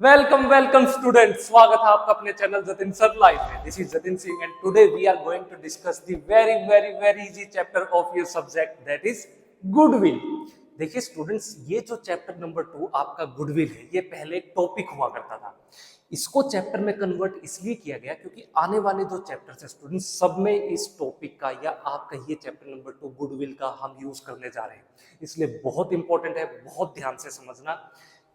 Welcome welcome student, स्वागत है आपका अपने चैनल जतिन सर लाइव में। This is Jatin Singh and today we are going to discuss the very very very easy chapter of your subject that is goodwill. देखिए students, ये जो chapter number 2 आपका goodwill है, ये पहले एक टॉपिक हुआ करता था। इसको चैप्टर में कन्वर्ट इसलिए किया गया क्योंकि आने वाले जो चैप्टर्स है स्टूडेंट्स, सब में इस टॉपिक का या आप कहिए चैप्टर नंबर 2 गुडविल का हम यूज करने जा रहे हैं। इसलिए बहुत इंपॉर्टेंट है, बहुत ध्यान से समझना।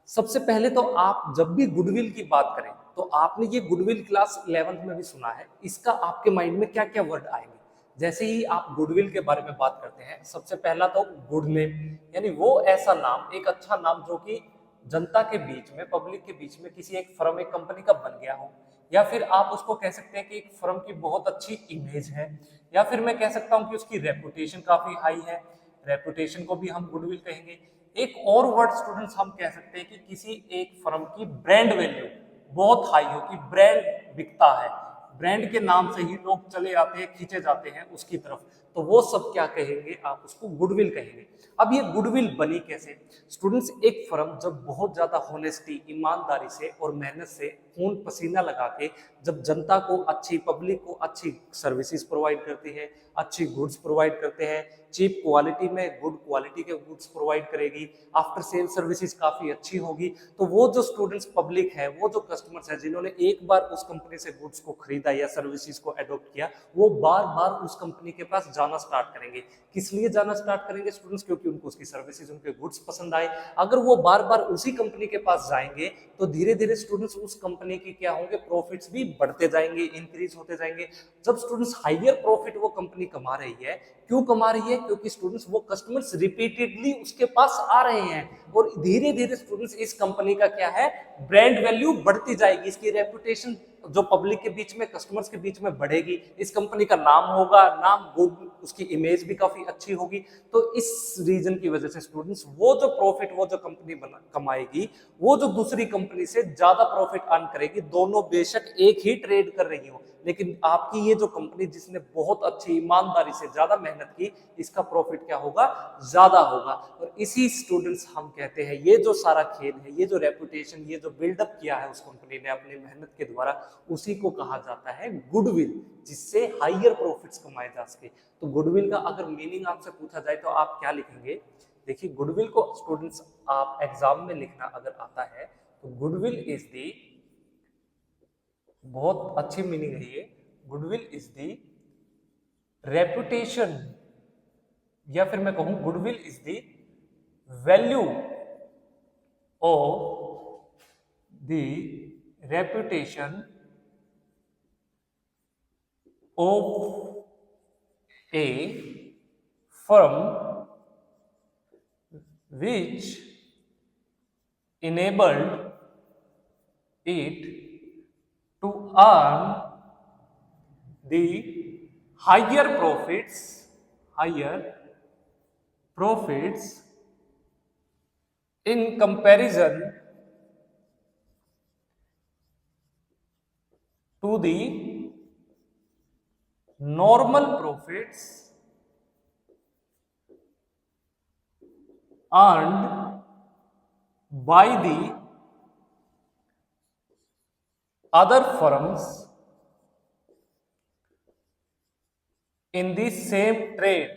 सबसे पहले तो आप जब भी गुडविल की बात करें तो आपने ये गुडविल क्लास 11th में भी सुना है। इसका आपके माइंड में क्या क्या वर्ड आएंगे जैसे ही आप गुडविल के बारे में बात करते हैं? सबसे पहला तो गुड नेम, यानी वो ऐसा नाम, एक अच्छा नाम जो कि जनता के बीच में, पब्लिक के बीच में किसी एक फर्म, एक कंपनी का बन गया हो। या फिर आप उसको कह सकते हैं कि एक फर्म की बहुत अच्छी इमेज है, या फिर मैं कह सकता हूं कि उसकी रेपुटेशन काफी हाई है। रेपुटेशन को भी हम गुडविल कहेंगे। एक और वर्ड स्टूडेंट्स हम कह सकते हैं कि किसी एक फर्म की ब्रांड वैल्यू बहुत हाई हो, कि ब्रांड बिकता है, ब्रांड के नाम से ही लोग चले आते हैं, खींचे जाते हैं उसकी तरफ, तो वो सब क्या कहेंगे? आप उसको गुडविल कहेंगे। अब ये गुडविल बनी कैसे स्टूडेंट्स? एक फर्म जब बहुत ज्यादा होनेस्टी, ईमानदारी से और मेहनत से खून पसीना लगा के जब जनता को अच्छी, पब्लिक को अच्छी सर्विसेज प्रोवाइड करती है, अच्छी गुड्स प्रोवाइड करते हैं, चीप क्वालिटी में गुड क्वालिटी के गुड्स प्रोवाइड करेगी, आफ्टर सेल सर्विसेज काफी अच्छी होगी, तो वो जो स्टूडेंट्स पब्लिक है, वो जो कस्टमर्स है जिन्होंने एक बार उस कंपनी से गुड्स को खरीदा या सर्विसेज को अडॉप्ट किया, वो बार बार उस कंपनी के पास जाना स्टार्ट करेंगे। किस लिए जाना स्टार्ट करेंगे स्टूडेंट्स? क्योंकि उनको उसकी सर्विसेज, उनके गुड्स पसंद आए। अगर वो बार बार उसी कंपनी के पास जाएंगे तो धीरे धीरे स्टूडेंट्स उस कंपनी की क्या होंगे? प्रॉफिट्स भी बढ़ते जाएंगे, इंक्रीज होते जाएंगे। जब स्टूडेंट्स हाइयर प्रॉफिट वो कंपनी कमा रही है, क्यों कमा रही है? क्योंकि स्टूडेंट्स वो कस्टमर्स रिपीटेडली उसके पास आ रहे हैं, और धीरे धीरे स्टूडेंट्स इस कंपनी का क्या है? ब्रांड वैल्यू बढ़ती जाएगी, इसकी रेपुटेशन जो पब्लिक के बीच में, कस्टमर्स के बीच में बढ़ेगी, इस कंपनी का नाम होगा, नाम गुड, उसकी इमेज भी काफी अच्छी होगी। तो इस रीजन की वजह से स्टूडेंट्स वो जो प्रॉफिट वो जो कंपनी कमाएगी, वो जो दूसरी कंपनी से ज्यादा प्रॉफिट अर्न करेगी, दोनों बेशक एक ही ट्रेड कर रही हो, लेकिन आपकी ये जो कंपनी जिसने बहुत अच्छी ईमानदारी से ज्यादा मेहनत की, इसका प्रॉफिट क्या होगा? ज्यादा होगा। और इसी स्टूडेंट्स हम कहते हैं, ये जो सारा खेल है, ये जो रेपुटेशन, ये जो बिल्डअप किया है उस कंपनी ने अपनी मेहनत के द्वारा, उसी को कहा जाता है गुडविल, जिससे हाइयर प्रॉफिट्स कमाए जा सके। तो गुडविल का अगर मीनिंग आपसे पूछा जाए तो आप क्या लिखेंगे? देखिए, गुडविल को स्टूडेंट्स आप एग्जाम में लिखना अगर आता है तो गुडविल इज दी, बहुत अच्छी मीनिंग है ये, गुडविल इज दी रेपुटेशन, या फिर मैं कहूं goodwill is the value of the reputation of a firm which enabled it to earn the higher profits in comparison to the normal profits earned by the other firms in the same trade।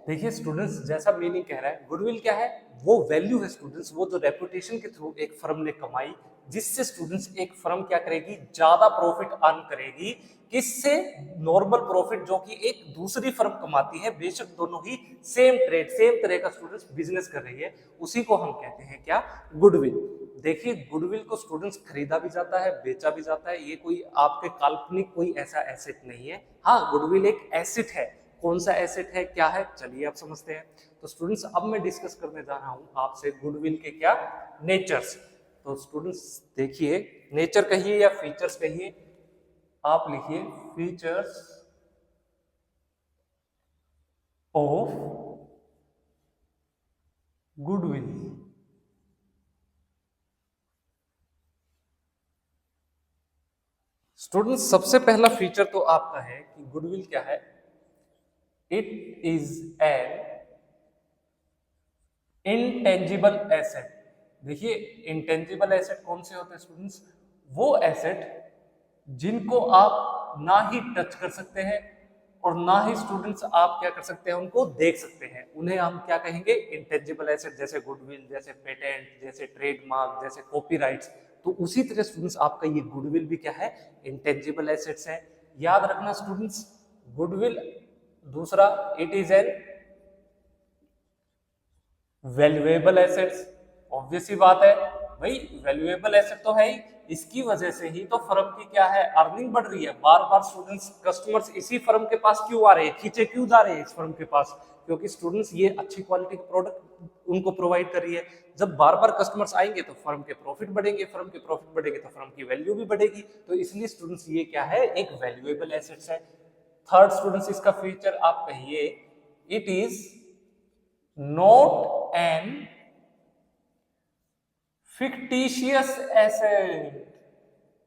देखिए students, जैसा meaning कह रहा है, goodwill क्या है? वो value है students, वो जो रेपुटेशन के थ्रू एक फर्म ने कमाई, जिससे स्टूडेंट्स एक फर्म क्या करेगी? ज्यादा प्रॉफिट अर्न करेगी। किससे? नॉर्मल प्रॉफिट जो कि एक दूसरी फर्म कमाती है, बेशक दोनों ही सेम ट्रेड, सेम तरह का स्टूडेंट्स बिजनेस कर रही है, उसी को हम कहते हैं क्या? गुडविल। देखिए, गुडविल को स्टूडेंट्स खरीदा भी जाता है, बेचा भी जाता है, ये कोई आपके काल्पनिक कोई ऐसा एसेट नहीं है। हाँ, गुडविल एक एसेट है। कौन सा एसेट है, क्या है, चलिए आप समझते हैं। तो स्टूडेंट्स, अब मैं डिस्कस करने जा रहा हूं आपसे गुडविल के क्या नेचर्स। तो स्टूडेंट्स देखिए, नेचर कहिए या फीचर्स कहिए, आप लिखिए फीचर्स ऑफ गुडविल। स्टूडेंट्स, सबसे पहला फीचर तो आपका है कि गुडविल क्या है? It is N intangible asset. देखिए इंटेंजिबल एसेट कौन से होते हैं स्टूडेंट्स? वो एसेट जिनको आप ना ही टच कर सकते हैं और ना ही स्टूडेंट्स आप क्या कर सकते हैं, उनको देख सकते हैं, उन्हें हम क्या कहेंगे? Intangible asset. जैसे गुडविल, जैसे पेटेंट, जैसे ट्रेडमार्क, जैसे कॉपीराइट्स। तो उसी तरह स्टूडेंट्स आपका ये गुडविल भी क्या है? इंटेंजिबल एसेट्स है। याद रखना स्टूडेंट्स, गुडविल दूसरा, it is an valuable assets. Obvious सी बात है भाई, वैल्यूएबल एसेट तो है ही, इसकी वजह से ही तो फर्म की क्या है? अर्निंग बढ़ रही है। बार बार स्टूडेंट्स, कस्टमर्स इसी फर्म के पास क्यों आ रहे हैं, खींचे क्यों जा रहे हैं इस फर्म के पास? क्योंकि स्टूडेंट्स ये अच्छी क्वालिटी के प्रोडक्ट उनको प्रोवाइड कर रही है। जब बार बार कस्टमर्स आएंगे तो फर्म के प्रॉफिट बढ़ेंगे, फर्म के प्रॉफिट बढ़ेंगे तो फर्म की वैल्यू भी बढ़ेगी। तो इसलिए स्टूडेंट्स ये क्या है? एक वैल्यूएबल एसेट्स है। थर्ड स्टूडेंट्स इसका फीचर आप कहिए, it is not an fictitious asset.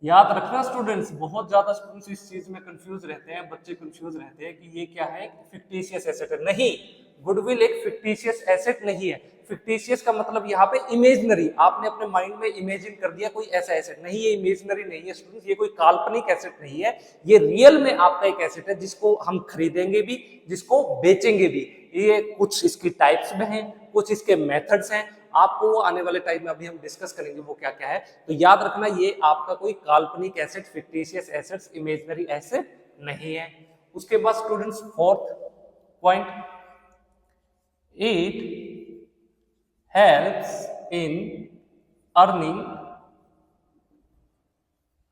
याद रखना स्टूडेंट्स, बहुत ज्यादा स्टूडेंट्स इस चीज में कंफ्यूज रहते हैं, बच्चे कंफ्यूज रहते हैं कि ये क्या है? फिक्टिशियस एसेट है। नहीं, गुडविल एक फिक्टिशियस एसेट नहीं है। फिक्टिशियस का मतलब यहाँ पे इमेजिनरी, आपने अपने माइंड में इमेजिन कर दिया कोई ऐसा एसेट। नहीं, ये इमेजिनरी नहीं है स्टूडेंट्स, ये कोई काल्पनिक एसेट नहीं है, ये रियल में आपका एक एसेट है जिसको हम खरीदेंगे भी, जिसको बेचेंगे भी। ये कुछ इसकी टाइप्स में है, कुछ इसके मेथड्स हैं, आपको वो आने वाले टाइम में अभी हम डिस्कस करेंगे वो क्या क्या है। तो याद रखना, ये आपका कोई काल्पनिक asset, fictitious assets, imaginary asset नहीं है। उसके बाद students fourth point, it helps in earning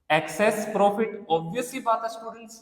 excess profit. Obvious सी बात है स्टूडेंट्स,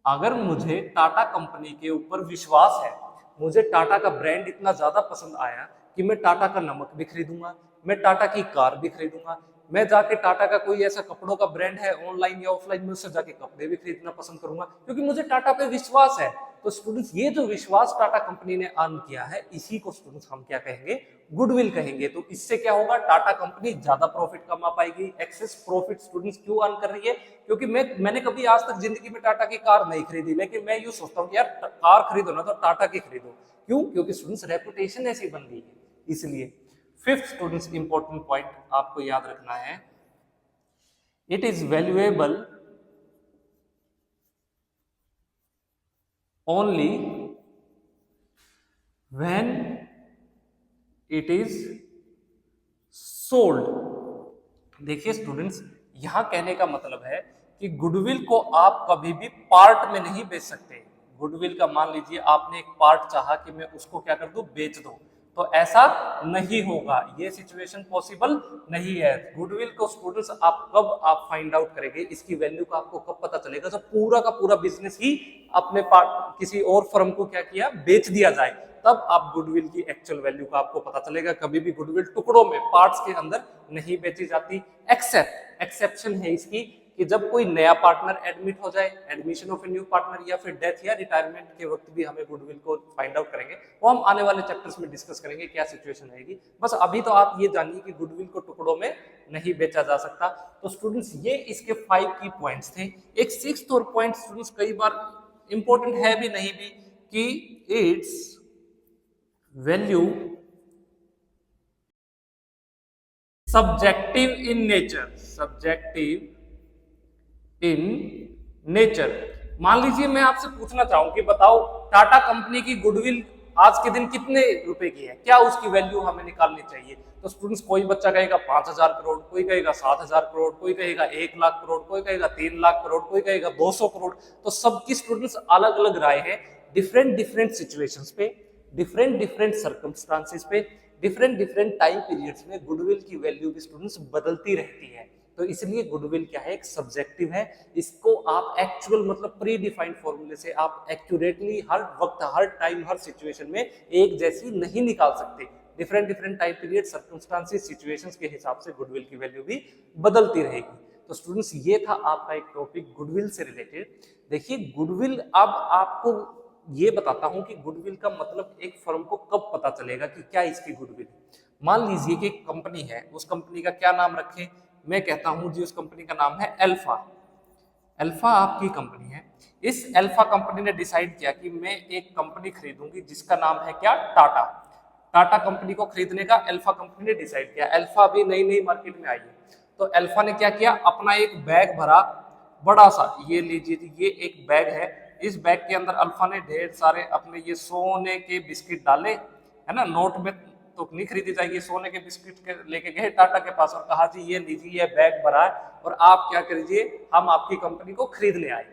अगर मुझे टाटा कंपनी के ऊपर विश्वास है, मुझे टाटा का ब्रांड इतना ज्यादा पसंद आया कि मैं टाटा का नमक भी खरीदूंगा, मैं टाटा की कार भी खरीदूंगा, मैं जाके टाटा का कोई ऐसा कपड़ों का ब्रांड है ऑनलाइन या ऑफलाइन, में उससे जाके कपड़े भी खरीदना पसंद करूंगा क्योंकि मुझे टाटा पे विश्वास है। तो स्टूडेंट्स, ये जो विश्वास टाटा कंपनी ने अर्न किया है, इसी को स्टूडेंट्स हम क्या कहेंगे? गुडविल कहेंगे। तो इससे क्या होगा? टाटा कंपनी ज्यादा प्रॉफिट कमा पाएगी। एक्सेस प्रॉफिट स्टूडेंट्स क्यों अर्न कर रही है? क्योंकि मैंने कभी आज तक जिंदगी में टाटा की कार नहीं खरीदी, लेकिन मैं यूं सोचता हूँ कि यार कार खरीदो ना तो टाटा की खरीदो। क्यों? क्योंकि स्टूडेंट्स रेपुटेशन ऐसी बन गई है, इसलिए। फिफ्थ स्टूडेंट्स इंपॉर्टेंट पॉइंट आपको याद रखना है, it is valuable only when it is sold. देखिए स्टूडेंट्स, यहां कहने का मतलब है कि गुडविल को आप कभी भी पार्ट में नहीं बेच सकते। गुडविल का मान लीजिए आपने एक पार्ट चाहा कि मैं उसको क्या कर दूं? बेच दूं, तो ऐसा नहीं होगा, ये सिचुएशन पॉसिबल नहीं है। गुडविल को स्टूडेंट्स आप फाइंड आउट करेंगे, इसकी वैल्यू का आपको कब पता चलेगा? जब पूरा का पूरा बिजनेस ही अपने पार्ट किसी और फर्म को क्या किया? बेच दिया जाए, तब आप गुडविल की एक्चुअल वैल्यू का आपको पता चलेगा। कभी भी गुडविल टुकड़ों में, पार्ट्स के अंदर नहीं बेची जाती। एक्सेप्शन है इसकी कि जब कोई नया पार्टनर एडमिट हो जाए, admission of a new partner, या फिर डेथ या रिटायरमेंट के वक्त भी हमें गुडविल को फाइंड आउट करेंगे। वो हम आने वाले चैप्टर्स में डिस्कस करेंगे क्या सिचुएशन रहेगी। बस अभी तो आप ये जानिए कि गुडविल को टुकड़ों में नहीं बेचा जा सकता। तो स्टूडेंट्स, ये इसके 5 की पॉइंट्स थे। एक सिक्स्थ और पॉइंट स्टूडेंट्स कई बार इंपॉर्टेंट है भी नहीं भी, कि it's value subjective in nature. Subjective in nature. मान लीजिए मैं आपसे पूछना चाहूं कि बताओ टाटा कंपनी की गुडविल आज के दिन कितने रुपए की है, क्या उसकी वैल्यू हमें निकालनी चाहिए? तो स्टूडेंट्स, कोई बच्चा कहेगा 5,000 करोड़, कोई कहेगा 7,000 करोड़, कोई कहेगा 1 लाख करोड़, कोई कहेगा 3 लाख करोड़, कोई कहेगा 200 करोड़। तो सबकी स्टूडेंट्स अलग अलग राय है, डिफरेंट डिफरेंट सिचुएशंस पे, डिफरेंट डिफरेंट सर्कमस्टांसेस पे, डिफरेंट डिफरेंट टाइम पीरियड्स में गुडविल की वैल्यू भी स्टूडेंट्स बदलती रहती है। तो इसलिए गुडविल क्या है? एक सब्जेक्टिव है। इसको आप एक्चुअल मतलब प्री डिफाइंड फॉर्मूले से आप एक्यूरेटली हर वक्त, हर टाइम, हर सिचुएशन में एक जैसी नहीं निकाल सकते। Different different time period, circumstances, situations के हिसाब से गुडविल की वैल्यू भी बदलती रहेगी। तो स्टूडेंट्स, ये था आपका एक टॉपिक गुडविल से रिलेटेड। देखिए गुडविल, अब आपको ये बताता हूं कि गुडविल का मतलब एक फर्म को कब पता चलेगा कि क्या इसकी गुडविल। मान लीजिए कि एक कंपनी है, उस कंपनी का क्या नाम रखें? मैं कहता हूं जी उस कंपनी का नाम है अल्फा। अल्फा आपकी कंपनी है। इस अल्फा कंपनी ने डिसाइड किया कि मैं एक कंपनी खरीदूंगी जिसका नाम है क्या? टाटा। टाटा कंपनी को खरीदने का अल्फा कंपनी ने डिसाइड किया। अल्फा अभी नई नई मार्केट में आई है, तो अल्फा ने क्या किया, अपना एक बैग भरा बड़ा सा, ये लीजिए, ये एक बैग है। इस बैग के अंदर अल्फा ने ढेर सारे अपने ये सोने के बिस्किट डाले, है ना, नोट में तो नहीं खरीदी जाएगी, सोने के बिस्किट के लेके गए टाटा के पास और कहा जी ये लीजिए, ये बैग भरा है और आप क्या करिए, हम आपकी कंपनी को खरीदने आए।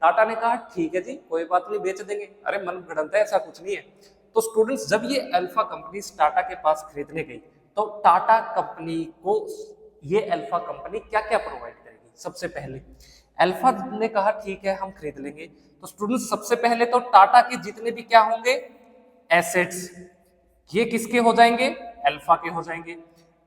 टाटा ने कहा ठीक है जी, कोई बात नहीं, बेच देंगे। अरे मन गढ़ंत है, ऐसा कुछ नहीं है। तो स्टूडेंट्स, जब ये अल्फा कंपनी टाटा के पास खरीदने गई तो टाटा कंपनी को ये अल्फा कंपनी क्या क्या प्रोवाइड करेगी। सबसे पहले अल्फा ने कहा ठीक है हम खरीद लेंगे। तो स्टूडेंट्स, सबसे पहले तो टाटा के जितने भी क्या होंगे, एसेट्स, ये किसके हो जाएंगे, अल्फा के हो जाएंगे।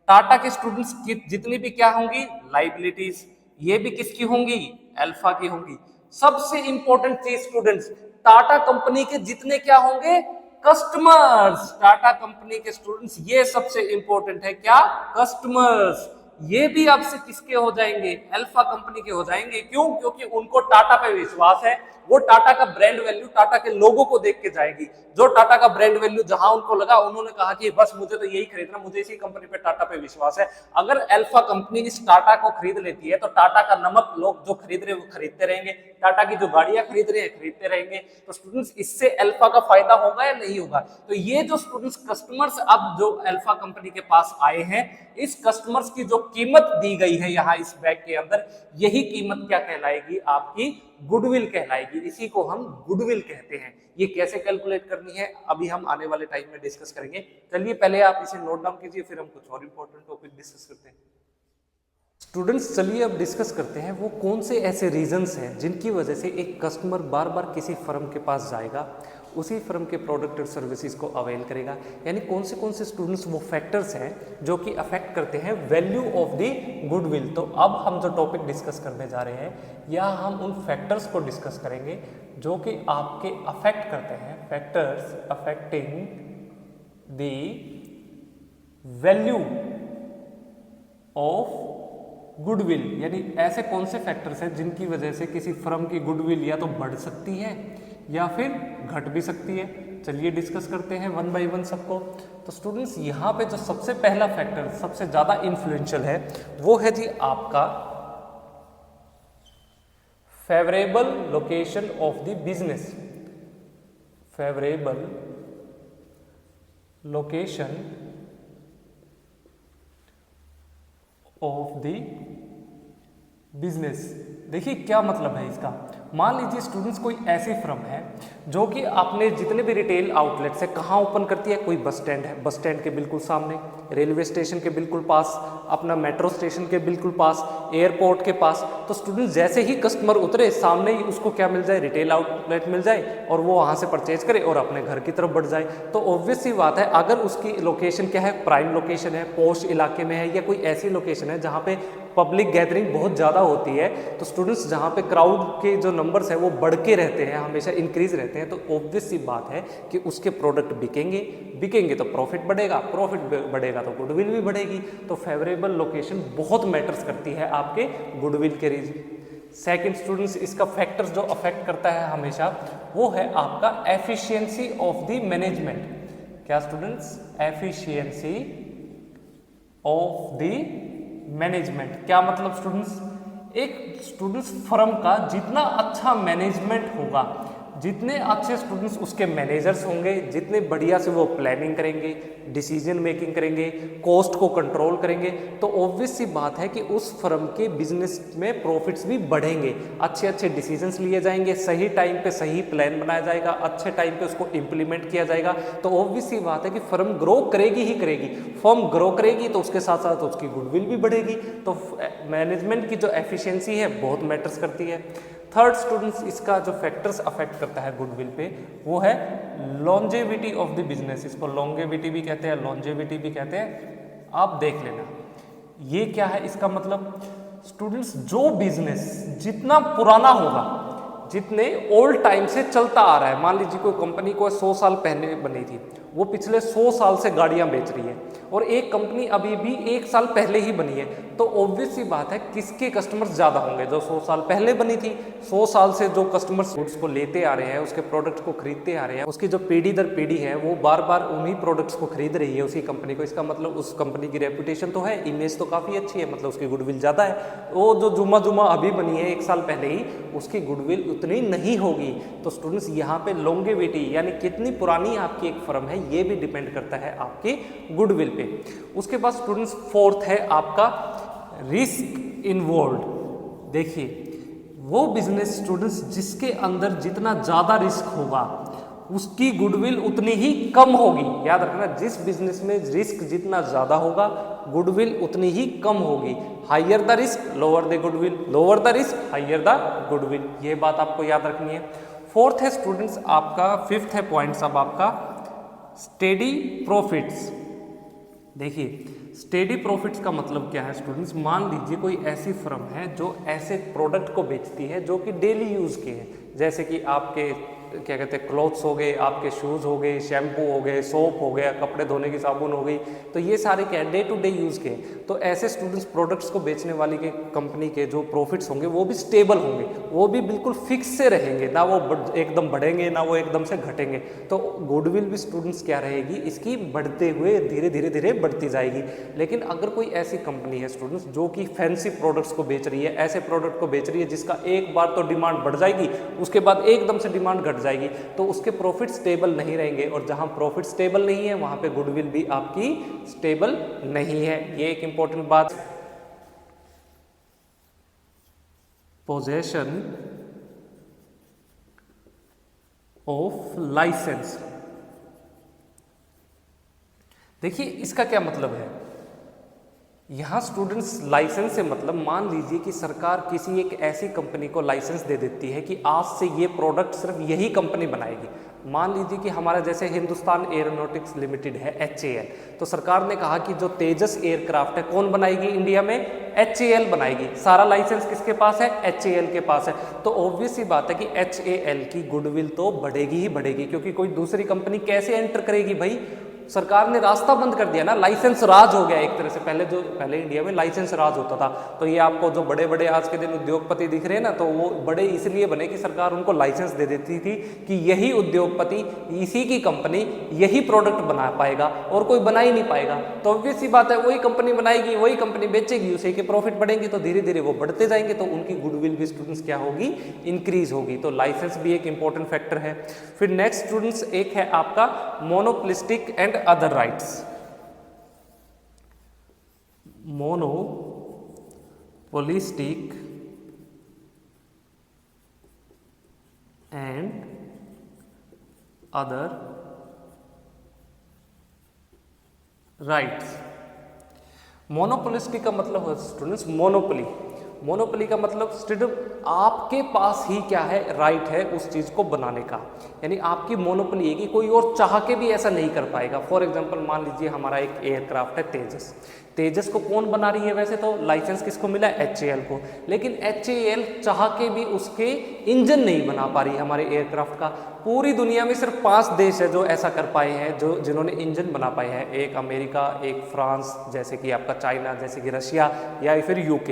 टाटा के स्टूडेंट्स की जितनी भी क्या होंगी, लाइबिलिटीज, ये भी किसकी होंगी, अल्फा की होंगी। सबसे इंपॉर्टेंट चीज स्टूडेंट्स, टाटा कंपनी के जितने क्या होंगे, कस्टमर्स। टाटा कंपनी के स्टूडेंट्स, ये सबसे इंपॉर्टेंट है, क्या, कस्टमर्स, ये भी आपसे किसके हो जाएंगे, अल्फा कंपनी के हो जाएंगे। क्यों, क्योंकि उनको टाटा पे विश्वास है, वो टाटा का ब्रांड वैल्यू, टाटा के लोगों को देख के जाएगी। जो टाटा का ब्रांड वैल्यू जहां उनको लगा, उन्होंने कहा कि बस मुझे तो यही खरीदना, मुझे इसी कंपनी पे, टाटा पे विश्वास है। अगर अल्फा कंपनी इस टाटा को खरीद लेती है तो टाटा का नमक लोग जो खरीद रहे हैं वो खरीदते रहेंगे, टाटा की जो गाड़ियां खरीद रहे हैं खरीदते रहेंगे। तो स्टूडेंट्स, इससे अल्फा का फायदा होगा या नहीं होगा। तो ये जो स्टूडेंट्स कस्टमर्स अब जो अल्फा कंपनी के पास आए हैं, इस कस्टमर्स की जो कीमत दी गई है यहाँ इस बैग के अंदर, यही कीमत क्या कहलाएगी, आपकी गुडविल कहलाएगी। इसी को हम गुडविल कहते हैं। ये कैसे कैलकुलेट करनी है अभी हम आने वाले टाइम में डिस्कस करेंगे। चलिए पहले आप इसे नोट डाउन कीजिए, फिर हम कुछ और इंपॉर्टेंट टॉपिक डिस्कस करते हैं। स्टूडेंट्स, चलिए अब डिस्कस करते हैं वो कौन से ऐसे रीजंस हैं जिनकी वजह से एक कस्टमर बार बार किसी फर्म के पास जाएगा, उसी फर्म के प्रोडक्ट और सर्विसेज को अवेल करेगा। यानी कौन से स्टूडेंट्स वो फैक्टर्स हैं जो कि अफेक्ट करते हैं वैल्यू ऑफ द गुडविल। तो अब हम जो टॉपिक डिस्कस करने जा रहे हैं, या हम उन फैक्टर्स को डिस्कस करेंगे जो कि आपके अफेक्ट करते हैं, factors affecting the value of goodwill. यानी ऐसे कौन से फैक्टर्स हैं जिनकी वजह से किसी फर्म की गुडविल या तो बढ़ सकती है या फिर घट भी सकती है। चलिए डिस्कस करते हैं वन बाय वन सबको। तो स्टूडेंट्स, यहाँ पे जो सबसे पहला फैक्टर सबसे ज़्यादा इन्फ्लुएंशियल है वो है जी आपका favourable location of the business. Favourable location of the business. देखिए क्या मतलब है इसका। मान लीजिए स्टूडेंट्स, कोई ऐसी फर्म है जो कि आपने जितने भी रिटेल आउटलेट्स है कहाँ ओपन करती है, कोई बस स्टैंड है, बस स्टैंड के बिल्कुल सामने, रेलवे स्टेशन के बिल्कुल पास, अपना मेट्रो स्टेशन के बिल्कुल पास, एयरपोर्ट के पास। तो स्टूडेंट्स, जैसे ही कस्टमर उतरे, सामने ही उसको क्या मिल जाए, रिटेल आउटलेट मिल जाए और वो वहाँ से परचेज करे और अपने घर की तरफ बढ़ जाए। तो ऑब्वियस सी बात है, अगर उसकी लोकेशन क्या है, प्राइम लोकेशन है, पोश इलाके में है, या कोई ऐसी लोकेशन है जहाँ पे पब्लिक गैदरिंग बहुत ज़्यादा होती है, तो स्टूडेंट्स जहाँ पे क्राउड के जो नंबर्स हैं वो बढ़ के रहते हैं, हमेशा इंक्रीज रहते हैं, तो ऑब्वियस सी बात है कि उसके प्रोडक्ट बिकेंगे तो प्रॉफिट बढ़ेगा, प्रॉफिट बढ़ेगा तो गुडविल भी बढ़ेगी। तो फेवरेबल लोकेशन बहुत मैटर्स करती है आपके गुडविल के रीजन। सेकंड स्टूडेंट्स, इसका फैक्टर्स जो अफेक्ट करता है हमेशा, वो है आपका एफिशिएंसी ऑफ द मैनेजमेंट। क्या students, efficiency of the management. क्या मतलब स्टूडेंट्स, एक स्टूडेंट्स फर्म का जितना अच्छा मैनेजमेंट होगा, जितने अच्छे स्टूडेंट्स उसके मैनेजर्स होंगे, जितने बढ़िया से वो प्लानिंग करेंगे, डिसीजन मेकिंग करेंगे, कॉस्ट को कंट्रोल करेंगे, तो ऑब्वियस सी बात है कि उस फर्म के बिजनेस में प्रॉफिट्स भी बढ़ेंगे, अच्छे अच्छे डिसीजंस लिए जाएंगे, सही टाइम पे सही प्लान बनाया जाएगा, अच्छे टाइम पे उसको इम्प्लीमेंट किया जाएगा। तो ऑब्वियस सी बात है कि फर्म ग्रो करेगी ही करेगी। फर्म ग्रो करेगी तो उसके साथ साथ उसकी गुडविल भी बढ़ेगी। तो मैनेजमेंट की जो एफिशिएंसी है बहुत मैटर्स करती है। थर्ड स्टूडेंट्स, इसका जो फैक्टर्स अफेक्ट करता है गुडविल पे, वो है लॉन्जेविटी ऑफ द बिजनेस। इसको लॉन्गेविटी भी कहते हैं, लॉन्जेविटी भी कहते हैं। आप देख लेना ये क्या है इसका मतलब। स्टूडेंट्स, जो बिजनेस जितना पुराना होगा, जितने ओल्ड टाइम से चलता आ रहा है, मान लीजिए कोई कंपनी को 100 साल पहले बनी थी, वो पिछले 100 साल से गाड़ियां बेच रही है, और एक कंपनी अभी भी 1 साल पहले ही बनी है, तो ऑब्वियस सी बात है किसके कस्टमर्स ज़्यादा होंगे, जो 100 साल पहले बनी थी। 100 साल से जो कस्टमर्स गुड्स को लेते आ रहे हैं, उसके प्रोडक्ट्स को खरीदते आ रहे हैं, उसकी जो पीढ़ी दर पीढ़ी है वो बार बार उन्हीं प्रोडक्ट्स को खरीद रही है, उसी कंपनी को। इसका मतलब उस कंपनी की रेपुटेशन तो है, इमेज तो काफ़ी अच्छी है, मतलब उसकी गुडविल ज़्यादा है। वो जो जुमा जुमा अभी बनी है 1 साल पहले ही, उसकी गुडविल उतनी नहीं होगी। तो स्टूडेंट्स यहाँ पे लॉन्गेविटी यानी कितनी पुरानी आपकी एक फर्म है, ये भी डिपेंड करता है आपकी गुडविल पे। उसके बाद स्टूडेंट्स फोर्थ है आपका रिस्क इन्वॉल्व। देखिए वो बिजनेस स्टूडेंट्स जिसके अंदर जितना ज़्यादा रिस्क होगा उसकी गुडविल उतनी ही कम होगी। याद रखना, जिस बिजनेस में रिस्क जितना ज़्यादा होगा गुडविल उतनी ही कम होगी। Higher the risk lower the goodwill, lower the risk higher the goodwill, ये बात आपको याद रखनी है। फोर्थ है स्टूडेंट्स आपका, फिफ्थ है पॉइंट्स अब आपका स्टेडी प्रॉफिट्स। देखिए स्टेडी प्रॉफिट्स का मतलब क्या है स्टूडेंट्स, मान लीजिए कोई ऐसी फर्म है जो ऐसे प्रोडक्ट को बेचती है जो कि डेली यूज़ के हैं, जैसे कि आपके क्या कहते हैं क्लॉथ्स हो गए, आपके शूज़ हो गए, शैम्पू हो गए, सोप हो गया, कपड़े धोने की साबुन हो गई, तो ये सारे क्या है डे टू डे यूज़ के। तो ऐसे स्टूडेंट्स प्रोडक्ट्स को बेचने वाली के कंपनी के जो प्रॉफिट्स होंगे वो भी स्टेबल होंगे, वो भी बिल्कुल फिक्स से रहेंगे, ना वो एकदम बढ़ेंगे ना वो एकदम से घटेंगे। तो गुडविल भी स्टूडेंट्स क्या रहेगी इसकी बढ़ते हुए धीरे धीरे धीरे बढ़ती जाएगी। लेकिन अगर कोई ऐसी कंपनी है स्टूडेंट्स जो कि फैंसी प्रोडक्ट्स को बेच रही है, ऐसे प्रोडक्ट को बेच रही है जिसका एक बार तो डिमांड बढ़ जाएगी, उसके बाद एकदम से डिमांड घट जाएगी, तो उसके प्रॉफिट स्टेबल नहीं रहेंगे, और जहां प्रॉफिट स्टेबल नहीं है वहां पे गुडविल भी आपकी स्टेबल नहीं है। ये एक इंपॉर्टेंट बात। पोजेशन ऑफ लाइसेंस, देखिए इसका क्या मतलब है। यहाँ स्टूडेंट्स लाइसेंस से मतलब मान लीजिए कि सरकार किसी एक ऐसी कंपनी को लाइसेंस दे देती है कि आज से ये प्रोडक्ट सिर्फ यही कंपनी बनाएगी। मान लीजिए कि हमारा जैसे हिंदुस्तान एरोनॉटिक्स लिमिटेड है HAL, तो सरकार ने कहा कि जो तेजस एयरक्राफ्ट है कौन बनाएगी इंडिया में, HAL बनाएगी। सारा लाइसेंस किसके पास है, HAL के पास है। तो ऑब्वियस सी बात है कि HAL की गुडविल तो बढ़ेगी ही बढ़ेगी, क्योंकि कोई दूसरी कंपनी कैसे एंटर करेगी भाई, सरकार ने रास्ता बंद कर दिया ना, लाइसेंस राज हो गया एक तरह से। पहले इंडिया में लाइसेंस राज होता था, तो ये आपको जो बड़े बड़े आज के दिन उद्योगपति दिख रहे हैं ना, तो वो बड़े इसलिए बने कि सरकार उनको लाइसेंस दे देती थी कि यही उद्योगपति, इसी की कंपनी यही प्रोडक्ट बना पाएगा और कोई बना ही नहीं पाएगा। तो ऑब्वियस सी बात है वही कंपनी बनाएगी, वही कंपनी बेचेगी, उसी के प्रॉफिट बढ़ेंगे, तो धीरे धीरे वो बढ़ते जाएंगे, तो उनकी गुडविल भी स्टूडेंट्स क्या होगी, इंक्रीज होगी। तो लाइसेंस भी एक इंपॉर्टेंट फैक्टर है। फिर नेक्स्ट स्टूडेंट्स एक है आपका monopolistic and other rights. Monopolistic and other rights. Monopolistic का मतलब है स्टूडेंट्स मोनोपोली। मोनोपोली का मतलब सिर्फ आपके पास ही क्या है, राइट है उस चीज़ को बनाने का, यानी आपकी मोनोपोली है कि कोई और चाह के भी ऐसा नहीं कर पाएगा। फॉर एग्जांपल मान लीजिए हमारा एक एयरक्राफ्ट है तेजस, तेजस को कौन बना रही है, वैसे तो लाइसेंस किसको मिला है, HAL को, लेकिन HAL चाह के भी उसके इंजन नहीं बना पा रही है हमारे एयरक्राफ्ट का। पूरी दुनिया में सिर्फ 5 देश है जो ऐसा कर पाए हैं, जो जिन्होंने इंजन बना पाए हैं, एक अमेरिका, एक फ्रांस, जैसे कि आपका चाइना, जैसे कि रशिया या फिर UK,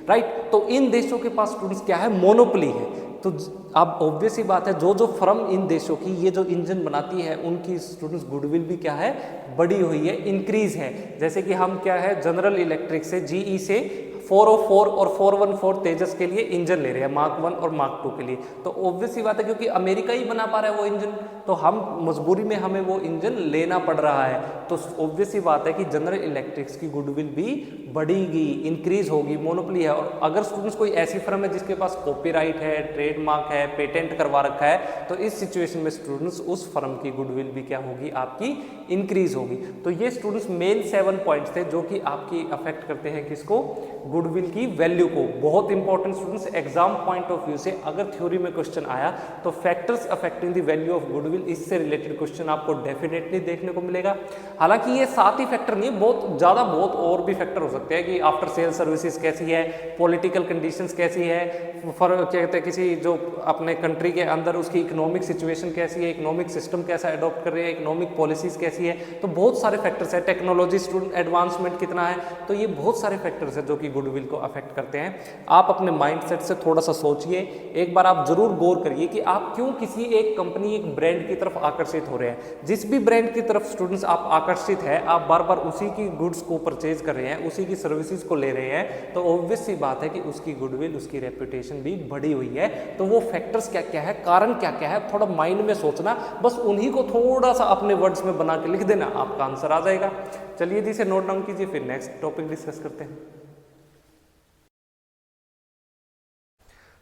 राइट। तो इन देशों के पास स्टूडेंट्स क्या है, मोनोपोली है। तो अब ऑब्वियस ही बात है जो जो फर्म इन देशों की ये जो इंजन बनाती है उनकी स्टूडेंट्स गुडविल भी क्या है, बढ़ी हुई है, इंक्रीज है। जैसे कि हम क्या है जनरल इलेक्ट्रिक से, GE से 404 और 414 तेजस के लिए इंजन ले रहे हैं, मार्क 1 और मार्क 2 के लिए। तो ऑब्वियस ही बात है क्योंकि अमेरिका ही बना पा रहा है वो इंजन, तो हम मजबूरी में हमें वो इंजन लेना पड़ रहा है। तो ऑब्वियस ही बात है कि जनरल इलेक्ट्रिक्स की गुडविल भी बढ़ेगी, इंक्रीज होगी, मोनोपोली है। और अगर स्टूडेंट्स कोई ऐसी फर्म है जिसके पास कॉपीराइट है, ट्रेडमार्क है, पेटेंट करवा रखा है, तो इस सिचुएशन में स्टूडेंट्स उस फर्म की गुडविल भी क्या होगी, आपकी इंक्रीज होगी। तो ये स्टूडेंट्स मेन 7 पॉइंट्स थे जो कि आपकी अफेक्ट करते हैं किसको, गुडविल की वैल्यू को। बहुत important students, exam point of view से अगर थ्योरी में क्वेश्चन आया तो factors affecting the value of goodwill, इससे रिलेटेड क्वेश्चन आपको डेफिनेटली देखने को मिलेगा। हालांकि ये 7 ही फैक्टर नहीं है, बहुत और भी फैक्टर हो सकते हैं कि आफ्टर सेल सर्विसेज कैसी है, पॉलिटिकल कंडीशंस कैसी है, फॉर क्या कहते हैं किसी जो अपने कंट्री के अंदर उसकी इकोनॉमिक सिचुएशन कैसी है, इकोनॉमिक सिस्टम कैसा अडॉप्ट कर रहे हैं, इकोनॉमिक पॉलिसीज कैसी है, तो बहुत सारे फैक्टर्स है, टेक्नोलॉजी स्टूडेंट एडवांसमेंट कितना है, तो ये बहुत सारे फैक्टर्स है जो कि गुडविल को अफेक्ट करते हैं। आप अपने माइंडसेट से थोड़ा सा सोचिए, एक बार आप जरूर गौर करिए कि आप क्यों किसी एक कंपनी, एक ब्रांड की तरफ आकर्षित हो रहे हैं। जिस भी ब्रांड की तरफ स्टूडेंट्स आप आकर्षित है, आप बार बार उसी की गुड्स को परचेज कर रहे हैं, उसी की सर्विसेज को ले रहे हैं, तो ऑब्वियस सी बात है कि उसकी गुडविल, उसकी रेपुटेशन भी बढ़ी हुई है। तो वो फैक्टर्स क्या क्या है, कारण क्या क्या है, थोड़ा माइंड में सोचना, बस उन्हीं को थोड़ा सा अपने वर्ड्स में बना के लिख देना, आपका आंसर आ जाएगा। चलिए जी, इसे नोट डाउन कीजिए, फिर नेक्स्ट टॉपिक डिस्कस करते हैं।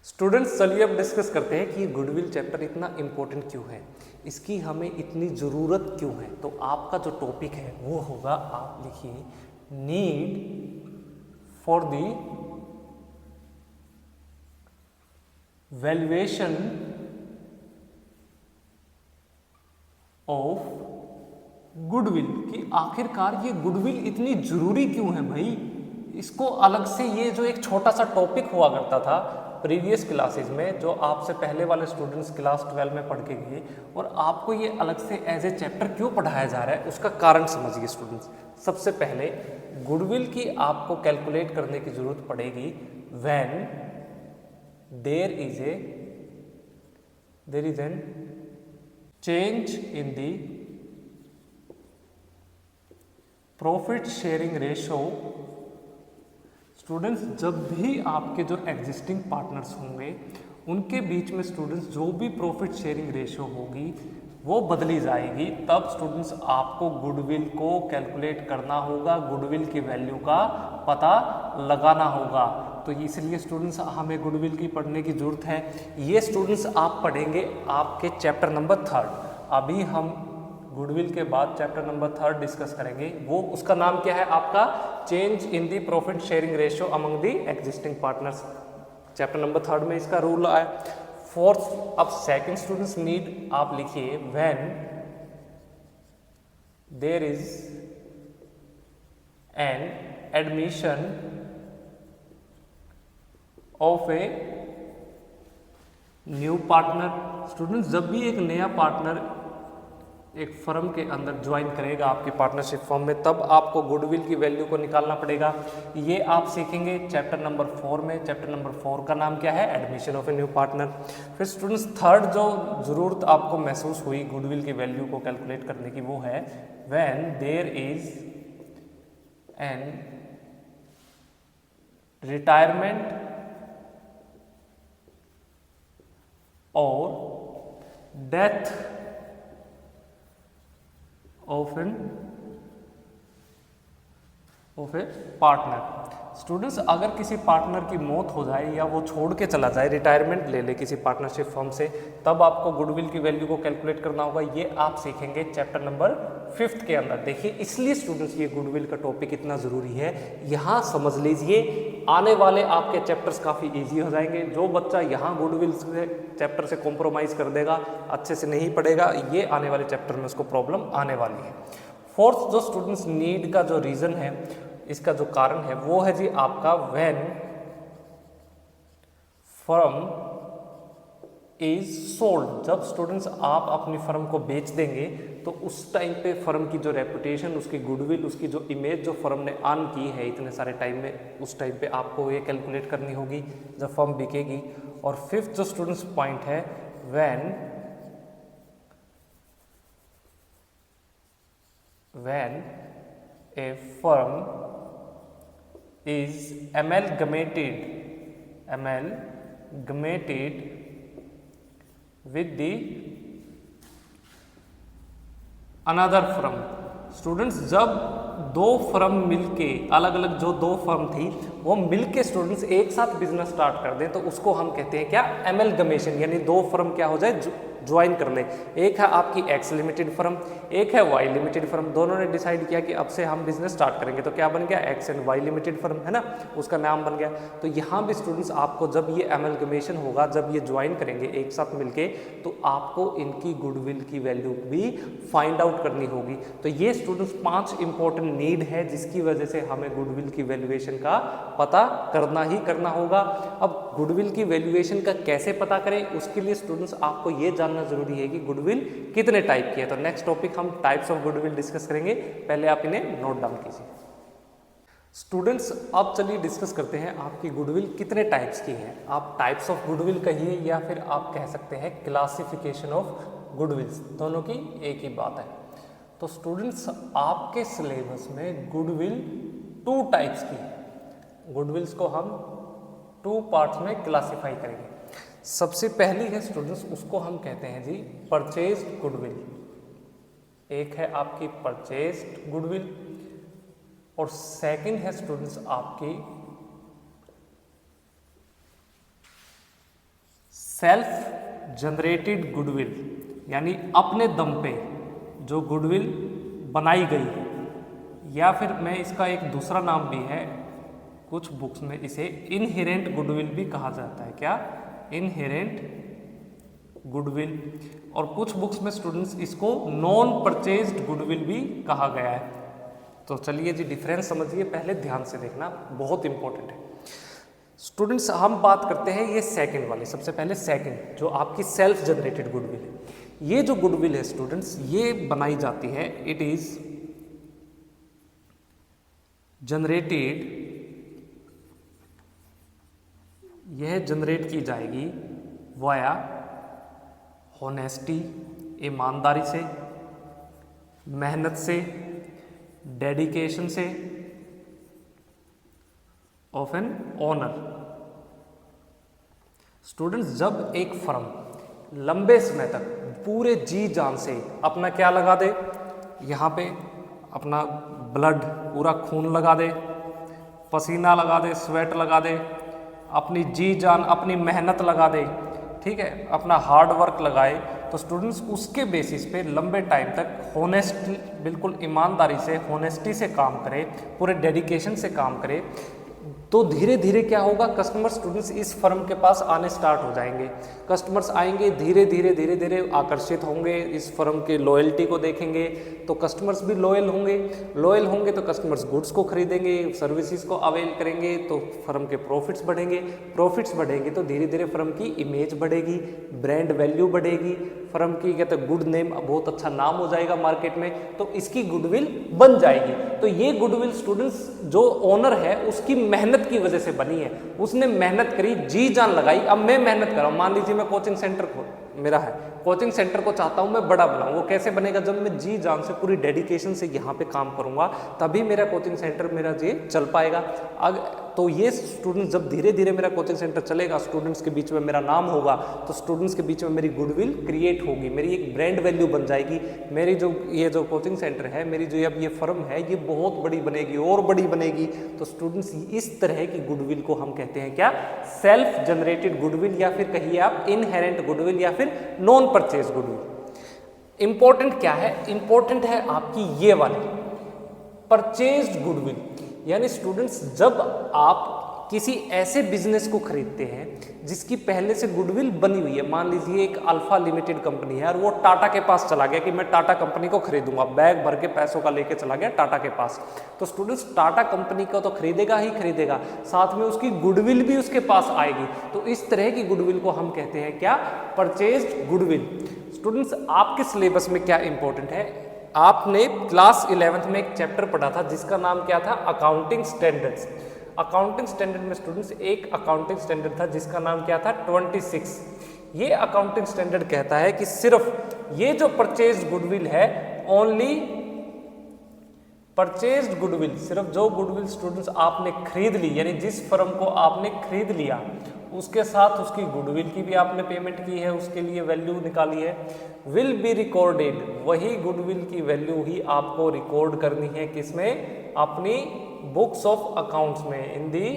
स्टूडेंट्स चलिए अब डिस्कस करते हैं कि गुडविल चैप्टर इतना इंपॉर्टेंट क्यों है, इसकी हमें इतनी ज़रूरत क्यों है। तो आपका जो टॉपिक है वो होगा, आप लिखिए need for the valuation of goodwill, कि आखिरकार ये गुडविल इतनी जरूरी क्यों है भाई। इसको अलग से, ये जो एक छोटा सा टॉपिक हुआ करता था प्रीवियस क्लासेस में, जो आपसे पहले वाले स्टूडेंट्स क्लास 12 में पढ़ के गए, और आपको ये अलग से एज ए चैप्टर क्यों पढ़ाया जा रहा है, उसका कारण समझिए स्टूडेंट्स। सबसे पहले गुडविल की आपको कैलकुलेट करने की जरूरत पड़ेगी when there is an change in the profit sharing ratio. Students, जब भी आपके जो एग्जिस्टिंग पार्टनर्स होंगे उनके बीच में स्टूडेंट्स जो भी प्रॉफिट शेयरिंग रेशो होगी वो बदली जाएगी, तब स्टूडेंट्स आपको गुडविल को कैलकुलेट करना होगा, गुडविल की वैल्यू का पता लगाना होगा। तो इसलिए स्टूडेंट्स हमें गुडविल की पढ़ने की जरूरत है। ये स्टूडेंट्स आप पढ़ेंगे आपके चैप्टर नंबर 3। अभी हम गुडविल के बाद चैप्टर नंबर 3 डिस्कस करेंगे, वो उसका नाम क्या है आपका, change in the profit sharing ratio among the existing partners. Chapter number 3 में इसका रूल आया। फोर्थ, अब सेकंड स्टूडेंट्स नीड आप लिखिए when there is an admission of a new partner. Students, जब भी एक नया पार्टनर एक फर्म के अंदर ज्वाइन करेगा आपकी पार्टनरशिप फर्म में, तब आपको गुडविल की वैल्यू को निकालना पड़ेगा। ये आप सीखेंगे चैप्टर नंबर 4 में। चैप्टर नंबर 4 का नाम क्या है, admission of a new partner. फिर स्टूडेंट्स थर्ड जो जरूरत आपको महसूस हुई गुडविल की वैल्यू को कैलकुलेट करने की, वो है when there is an retirement और death of a partner. Students, अगर किसी पार्टनर की मौत हो जाए या वो छोड़ के चला जाए, रिटायरमेंट ले ले किसी पार्टनरशिप फर्म से, तब आपको गुडविल की वैल्यू को कैलकुलेट करना होगा। ये आप सीखेंगे चैप्टर नंबर 5 के अंदर। देखिए, इसलिए स्टूडेंट्स ये गुडविल का टॉपिक इतना ज़रूरी है। यहाँ समझ लीजिए, आने वाले आपके चैप्टर्स काफ़ी ईजी हो जाएंगे। जो बच्चा यहाँ गुडविल से चैप्टर से कॉम्प्रोमाइज़ कर देगा, अच्छे से नहीं पढ़ेगा, ये आने वाले चैप्टर में उसको प्रॉब्लम आने वाली है। फोर्थ जो स्टूडेंट्स नीड का जो रीज़न है, इसका जो कारण है, वो है जी आपका व्हेन फर्म इज सोल्ड। जब स्टूडेंट्स आप अपनी फर्म को बेच देंगे तो उस टाइम पे फर्म की जो रेपुटेशन, उसकी गुडविल, उसकी जो इमेज जो फर्म ने अर्न की है इतने सारे टाइम में, उस टाइम पे आपको ये कैलकुलेट करनी होगी जब फर्म बिकेगी। और फिफ्थ जो स्टूडेंट्स पॉइंट है, when A firm is amalgamated with the another firm। Students, जब दो फर्म मिलके, अलग अलग जो दो फर्म थी वो मिलके स्टूडेंट्स एक साथ बिजनेस स्टार्ट कर दें, तो उसको हम कहते हैं क्या, एमलगमेशन, यानी दो फर्म क्या हो जाए, ज्वाइन कर ले। एक है आपकी एक्स लिमिटेड फर्म, एक है वाई लिमिटेड फर्म, दोनों ने डिसाइड किया कि अब से हम बिजनेस स्टार्ट करेंगे, तो क्या बन गया, X and Y limited firm, है ना, उसका नाम बन गया। तो यहाँ भी स्टूडेंट्स आपको जब ये एमलगमेशन होगा, जब ये ज्वाइन करेंगे एक साथ मिलके, तो आपको इनकी गुडविल की वैल्यू भी फाइंड आउट करनी होगी। तो ये स्टूडेंट्स 5 इंपॉर्टेंट नीड है जिसकी वजह से हमें गुडविल की वैल्यूएशन का पता करना ही करना होगा। अब गुडविल की वैल्यूएशन का कैसे पता करें, उसके लिए स्टूडेंट्स आपको ये जानना जरूरी है कि गुडविल कितने टाइप की है। तो नेक्स्ट टॉपिक हम टाइप्स ऑफ गुडविल डिस्कस करेंगे, पहले आप इन्हें नोट डाउन कीजिए। स्टूडेंट्स अब चलिए डिस्कस करते हैं आपकी गुडविल कितने टाइप्स की है। आप टाइप्स ऑफ गुडविल कहिए या फिर आप कह सकते हैं क्लासिफिकेशन ऑफ गुडविल्स, दोनों की एक ही बात है। तो स्टूडेंट्स आपके सिलेबस में गुडविल 2 टाइप्स की है। गुडविल्स को हम 2 पार्ट्स में क्लासिफाई करेंगे। सबसे पहली है स्टूडेंट्स, उसको हम कहते हैं जी परचेज्ड गुडविल। एक है आपकी परचेज्ड गुडविल और सेकंड है स्टूडेंट्स आपकी सेल्फ जनरेटेड गुडविल, यानी अपने दम पे जो गुडविल बनाई गई है, या फिर मैं इसका एक दूसरा नाम भी है, कुछ बुक्स में इसे इनहेरेंट गुडविल भी कहा जाता है। क्या, इनहेरेंट गुडविल। और कुछ बुक्स में स्टूडेंट्स इसको नॉन परचेज्ड गुडविल भी कहा गया है। तो चलिए जी डिफरेंस समझिए, पहले ध्यान से देखना, बहुत इंपॉर्टेंट है। स्टूडेंट्स हम बात करते हैं ये सेकंड वाले, सबसे पहले सेकंड जो आपकी सेल्फ जनरेटेड गुडविल है। ये जो गुडविल है स्टूडेंट्स, ये बनाई जाती है, इट इज जनरेटेड, यह जनरेट की जाएगी वाया हॉनेस्टी, ईमानदारी से, मेहनत से, डेडिकेशन से ऑफ एन ओनर। स्टूडेंट्स जब एक फर्म लंबे समय तक पूरे जी जान से अपना क्या लगा दे, यहाँ पे अपना ब्लड, पूरा खून लगा दे, पसीना लगा दे, स्वेट लगा दे, अपनी जी जान, अपनी मेहनत लगा दे, ठीक है, अपना हार्ड वर्क लगाए, तो स्टूडेंट्स उसके बेसिस पे लंबे टाइम तक होनेस्टली, बिल्कुल ईमानदारी से, होनेस्टी से काम करे, पूरे डेडिकेशन से काम करे, तो धीरे धीरे क्या होगा, कस्टमर स्टूडेंट्स इस फर्म के पास आने स्टार्ट हो जाएंगे। कस्टमर्स आएंगे, धीरे धीरे आकर्षित होंगे, इस फर्म के लॉयल्टी को देखेंगे, तो कस्टमर्स भी लॉयल होंगे तो कस्टमर्स गुड्स को खरीदेंगे, सर्विसेज को अवेल करेंगे, तो फर्म के प्रॉफिट्स बढ़ेंगे तो धीरे धीरे फर्म की इमेज बढ़ेगी, ब्रांड वैल्यू बढ़ेगी, फर्म की कहते हैं गुड नेम, बहुत अच्छा नाम हो जाएगा मार्केट में, तो इसकी गुडविल बन जाएगी। तो ये गुडविल स्टूडेंट्स जो ओनर है उसकी मेहनत की वजह से बनी है, उसने मेहनत करी, जी जान लगाई। अब मैं मेहनत कर रहा हूं, मान लीजिए मैं कोचिंग सेंटर मेरा है, कोचिंग सेंटर को चाहता हूं मैं बड़ा बनाऊं, वो कैसे बनेगा, जब मैं जी जान से पूरी डेडिकेशन से यहाँ पे काम करूंगा, तभी मेरा कोचिंग सेंटर मेरा जी चल पाएगा। तो ये स्टूडेंट्स जब धीरे धीरे मेरा कोचिंग सेंटर चलेगा, स्टूडेंट्स के बीच में मेरा नाम होगा, तो स्टूडेंट्स के बीच में मेरी गुडविल क्रिएट होगी, मेरी एक ब्रांड वैल्यू बन जाएगी। मेरी जो ये जो कोचिंग सेंटर है, मेरी जो अब ये फर्म है, ये बहुत बड़ी बनेगी और बड़ी बनेगी। तो स्टूडेंट्स इस तरह की गुडविल को हम कहते हैं क्या, सेल्फ जनरेटेड गुडविल, या फिर कहिए आप इनहेरेंट गुडविल, या फिर नॉन परचेज गुडविल। इंपॉर्टेंट क्या है, इंपॉर्टेंट है आपकी ये वाली परचेज्ड गुडविल, यानी स्टूडेंट्स जब आप किसी ऐसे बिजनेस को खरीदते हैं जिसकी पहले से गुडविल बनी हुई है, मान लीजिए एक अल्फा लिमिटेड कंपनी है और वो टाटा के पास चला गया कि मैं टाटा कंपनी को खरीदूंगा, बैग भर के पैसों का लेके चला गया टाटा के पास, तो स्टूडेंट्स टाटा कंपनी को तो खरीदेगा ही खरीदेगा, साथ में उसकी गुडविल भी उसके पास आएगी। तो इस तरह की गुडविल को हम कहते हैं क्या, परचेज्ड गुडविल। स्टूडेंट्स आपके सिलेबस में क्या इंपॉर्टेंट है, आपने क्लास 11th में एक चैप्टर पढ़ा था जिसका नाम क्या था, अकाउंटिंग स्टैंडर्ड्स। अकाउंटिंग स्टैंडर्ड में स्टूडेंट्स एक अकाउंटिंग स्टैंडर्ड था जिसका नाम क्या था, 26। ये अकाउंटिंग स्टैंडर्ड कहता है कि सिर्फ ये जो परचेज गुडविल है, ओनली परचेज्ड गुडविल, सिर्फ जो गुडविल स्टूडेंट्स आपने खरीद ली, यानी जिस फर्म को आपने खरीद लिया उसके साथ उसकी गुडविल की भी आपने पेमेंट की है, उसके लिए वैल्यू निकाली है, विल बी रिकॉर्डेड, वही गुडविल की वैल्यू ही आपको रिकॉर्ड करनी है, किसमें, अपनी बुक्स ऑफ अकाउंट्स में, इन दी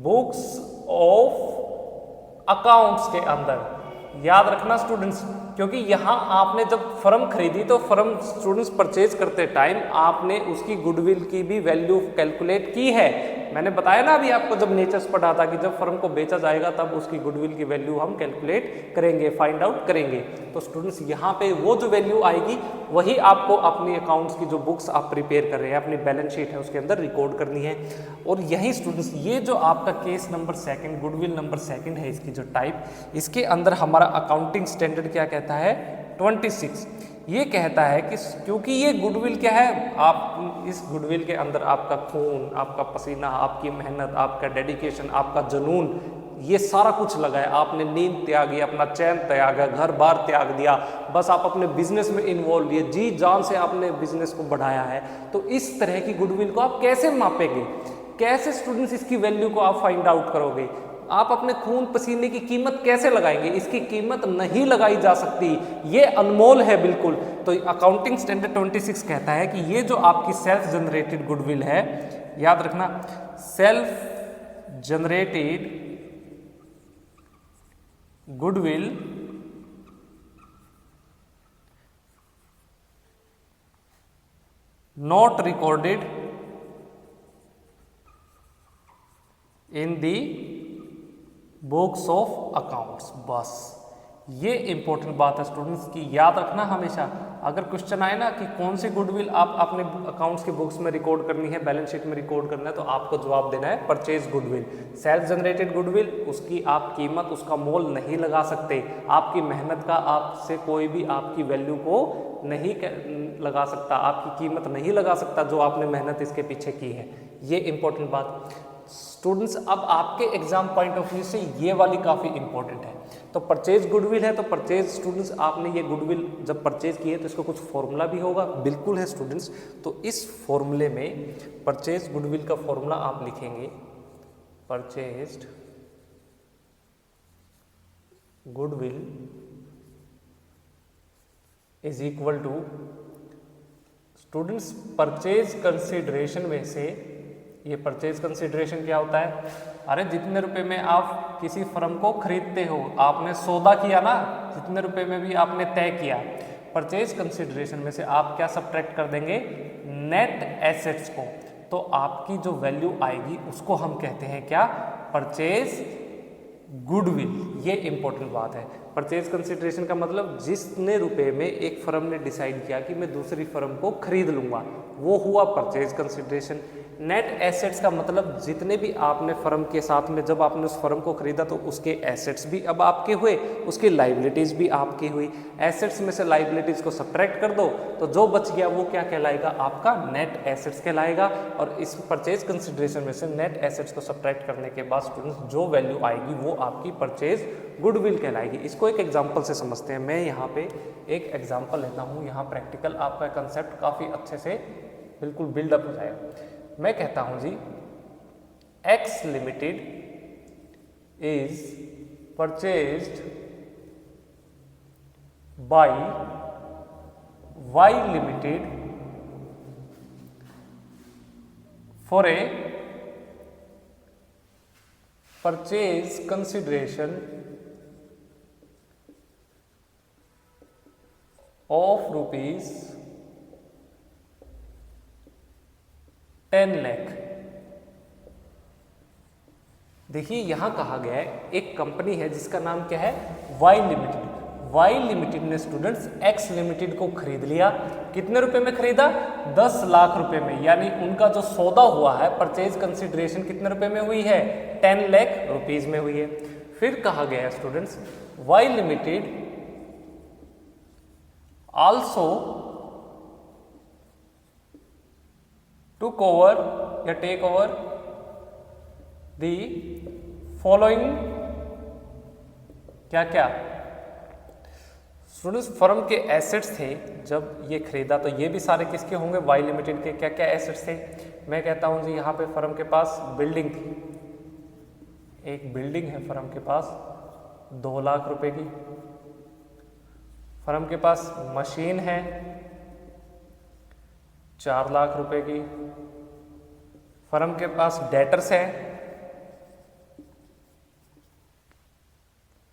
बुक्स ऑफ अकाउंट्स के अंदर। याद रखना स्टूडेंट्स, क्योंकि यहाँ आपने जब फर्म खरीदी तो फर्म स्टूडेंट्स परचेज करते टाइम आपने उसकी गुडविल की भी वैल्यू कैलकुलेट की है। मैंने बताया ना अभी आपको जब नेचर्स पढ़ा था कि जब फर्म को बेचा जाएगा तब उसकी गुडविल की वैल्यू हम कैलकुलेट करेंगे, फाइंड आउट करेंगे। तो स्टूडेंट्स यहाँ पे वो जो वैल्यू आएगी वही आपको अपनी अकाउंट्स की जो बुक्स आप प्रिपेयर कर रहे हैं, अपनी बैलेंस शीट है उसके अंदर रिकॉर्ड करनी है। और यही स्टूडेंट्स ये जो आपका case number second, goodwill number second है इसकी जो टाइप, इसके अंदर हमारा अकाउंटिंग स्टैंडर्ड क्या कहता है 26। ये कहता है कि क्योंकि ये गुडविल क्या है, आप इस गुडविल के अंदर आपका खून, आपका पसीना, आपकी मेहनत, आपका डेडिकेशन, आपका जुनून, ये सारा कुछ लगा है। आपने नींद त्यागी, अपना चैन त्यागा, घर बार त्याग दिया, बस आप अपने बिजनेस में इन्वॉल्व लिए, जी जान से आपने बिजनेस को बढ़ाया है। तो इस तरह की गुडविल को आप कैसे मापेंगे, कैसे स्टूडेंट्स इसकी वैल्यू को आप फाइंड आउट करोगे, आप अपने खून पसीने की कीमत कैसे लगाएंगे? इसकी कीमत नहीं लगाई जा सकती, ये अनमोल है बिल्कुल। तो अकाउंटिंग स्टैंडर्ड 26 कहता है कि ये जो आपकी सेल्फ जनरेटेड गुडविल है, याद रखना self generated goodwill not recorded in the books of accounts. बस ये इंपॉर्टेंट बात है स्टूडेंट्स की, याद रखना हमेशा। अगर क्वेश्चन आए ना कि कौन सी गुडविल आप अपने अकाउंट्स की बुक्स में रिकॉर्ड करनी है, बैलेंस शीट में रिकॉर्ड करना है, तो आपको जवाब देना है purchase goodwill. Self generated goodwill, उसकी आप कीमत, उसका मोल नहीं लगा सकते, आपकी मेहनत का आपसे कोई भी आपकी वैल्यू को नहीं लगा सकता, आपकी कीमत नहीं लगा सकता जो आपने मेहनत इसके पीछे की है। ये इंपॉर्टेंट बात स्टूडेंट्स। अब आपके एग्जाम पॉइंट ऑफ व्यू से ये वाली काफ़ी इंपॉर्टेंट है। तो परचेज गुडविल है, तो परचेज स्टूडेंट्स आपने ये गुडविल जब परचेज की है तो इसका कुछ फॉर्मूला भी होगा, बिल्कुल है स्टूडेंट्स। तो इस फॉर्मूले में परचेज गुडविल का फॉर्मूला आप लिखेंगे, purchased goodwill is equal to students purchase consideration में से, ये परचेज कंसिडरेशन क्या होता है? अरे जितने रुपए में आप किसी फर्म को खरीदते हो, आपने सौदा किया ना, जितने रुपए में भी आपने तय किया, परचेज कंसिडरेशन में से आप क्या सब्ट्रैक्ट कर देंगे? नेट एसेट्स को। तो आपकी जो वैल्यू आएगी उसको हम कहते हैं क्या? Purchase goodwill. ये इंपॉर्टेंट बात है। परचेज कंसिडरेशन का मतलब जितने रुपए में एक फर्म ने डिसाइड किया कि मैं दूसरी फर्म को खरीद लूंगा, वो हुआ परचेज कंसिडरेशन। नेट एसेट्स का मतलब जितने भी आपने फर्म के साथ में, जब आपने उस फर्म को खरीदा तो उसके एसेट्स भी अब आपके हुए, उसकी लाइबिलिटीज भी आपकी हुई। एसेट्स में से लाइबिलिटीज को सब्ट्रैक्ट कर दो तो जो बच गया वो क्या कहलाएगा? आपका नेट एसेट्स कहलाएगा। और इस परचेज कंसिडरेशन में से नेट एसेट्स को सब्ट्रैक्ट करने के बाद स्टूडेंट्स जो वैल्यू आएगी वो आपकी परचेज गुडविल कहलाएगी। इसको एक एग्जाम्पल से समझते हैं। मैं यहाँ पे एक एग्जाम्पल लेता हूँ, यहाँ प्रैक्टिकल आपका कंसेप्ट काफ़ी अच्छे से बिल्कुल बिल्डअप हो जाएगा। मैं कहता हूं जी, X limited is purchased bye Y limited for a purchase consideration of rupees 10 lakh. देखिए यहां कहा गया है एक कंपनी है जिसका नाम क्या है? Y limited. वाई लिमिटेड ने स्टूडेंट्स एक्स लिमिटेड को खरीद लिया। कितने रुपए में खरीदा? 10 लाख रुपए में। यानी उनका जो सौदा हुआ है, परचेज कंसिडरेशन कितने रुपए में हुई है? 10 लाख रुपीज में हुई है। फिर कहा गया है students, Y limited also took over या टेक ओवर दी फॉलोइंग, क्या क्या स्टूडेंट्स? फर्म के एसेट्स थे जब ये खरीदा, तो ये भी सारे किसके होंगे? वाई लिमिटेड के। क्या क्या एसेट्स थे? मैं कहता हूं जी, यहाँ पे फर्म के पास बिल्डिंग थी, एक बिल्डिंग है फर्म के पास 2 लाख रुपए की। फर्म के पास मशीन है 4 लाख रुपए की। फर्म के पास डेटर्स है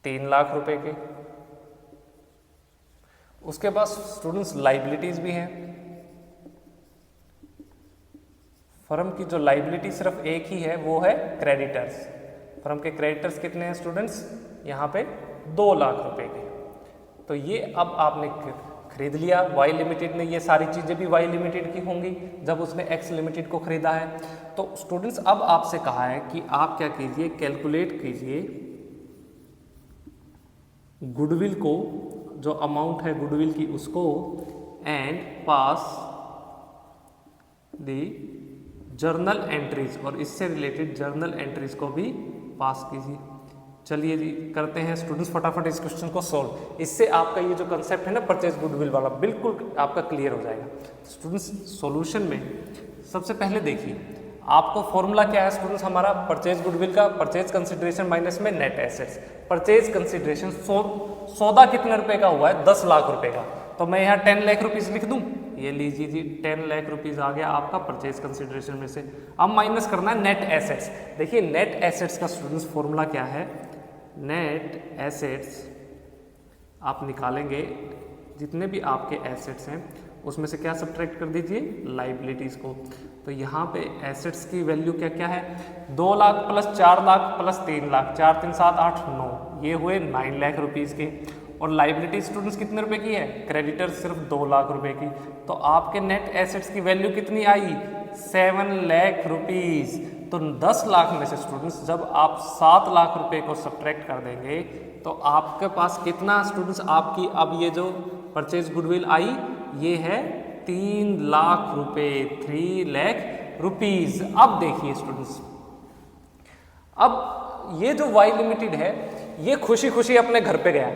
3 लाख रुपए के। उसके बाद स्टूडेंट्स लाइबिलिटीज भी हैं। फर्म की जो लाइबिलिटी सिर्फ एक ही है वो है क्रेडिटर्स। फर्म के क्रेडिटर्स कितने हैं स्टूडेंट्स, यहाँ पे 2 लाख रुपए के। तो ये अब आपने खरीद लिया, वाई लिमिटेड ने, ये सारी चीजें भी वाई लिमिटेड की होंगी जब उसने एक्स लिमिटेड को खरीदा है। तो स्टूडेंट्स अब आपसे कहा है कि आप क्या कीजिए, कैलकुलेट कीजिए गुडविल को, जो अमाउंट है गुडविल की उसको, and pass the journal entries, और इससे रिलेटेड जर्नल एंट्रीज को भी पास कीजिए। चलिए जी करते हैं स्टूडेंट्स फटाफट इस क्वेश्चन को सॉल्व। इससे आपका ये जो कंसेप्ट है ना परचेज गुडविल वाला, बिल्कुल आपका क्लियर हो जाएगा। स्टूडेंट्स सॉल्यूशन में सबसे पहले देखिए आपको फॉर्मूला क्या है स्टूडेंट्स हमारा परचेज गुडविल का, परचेज कंसिडरेशन माइनस में नेट एसेट्स। परचेज कंसिडरेशन सौदा कितने रुपए का हुआ है, 10 लाख रुपए का, तो मैं यहाँ 10 लाख रुपीज लिख दूं, ये लीजिए जी 10 लाख रुपीज आ गया आपका परचेज कंसिडरेशन में से। अब माइनस करना है नेट एसेट्स। देखिए नेट एसेट्स का स्टूडेंट्स फॉर्मूला क्या है, नेट एसेट्स आप निकालेंगे, जितने भी आपके एसेट्स हैं उसमें से क्या सब्ट्रैक्ट कर दीजिए, लाइबिलिटीज को। तो यहाँ पे एसेट्स की वैल्यू क्या क्या है, 2 लाख प्लस 4 लाख प्लस 3 लाख, 4 3 7 8 9, ये हुए 9 लाख रुपीज़ के। और लाइबिलिटी स्टूडेंट्स कितने रुपए की है, क्रेडिटर सिर्फ 2 लाख रुपए की। तो आपके नेट एसेट्स की वैल्यू कितनी आई, 7 लाख रुपीज़। तो 10 लाख में से स्टूडेंट्स जब आप 7 लाख रुपए को सब्ट्रैक्ट कर देंगे तो आपके पास कितना स्टूडेंट्स, आपकी अब ये जो परचेज गुडविल आई ये है 3 लाख रुपए, 3 लाख रुपीज। अब देखिए स्टूडेंट्स, अब ये जो वाई लिमिटेड है ये खुशी खुशी अपने घर पे गया,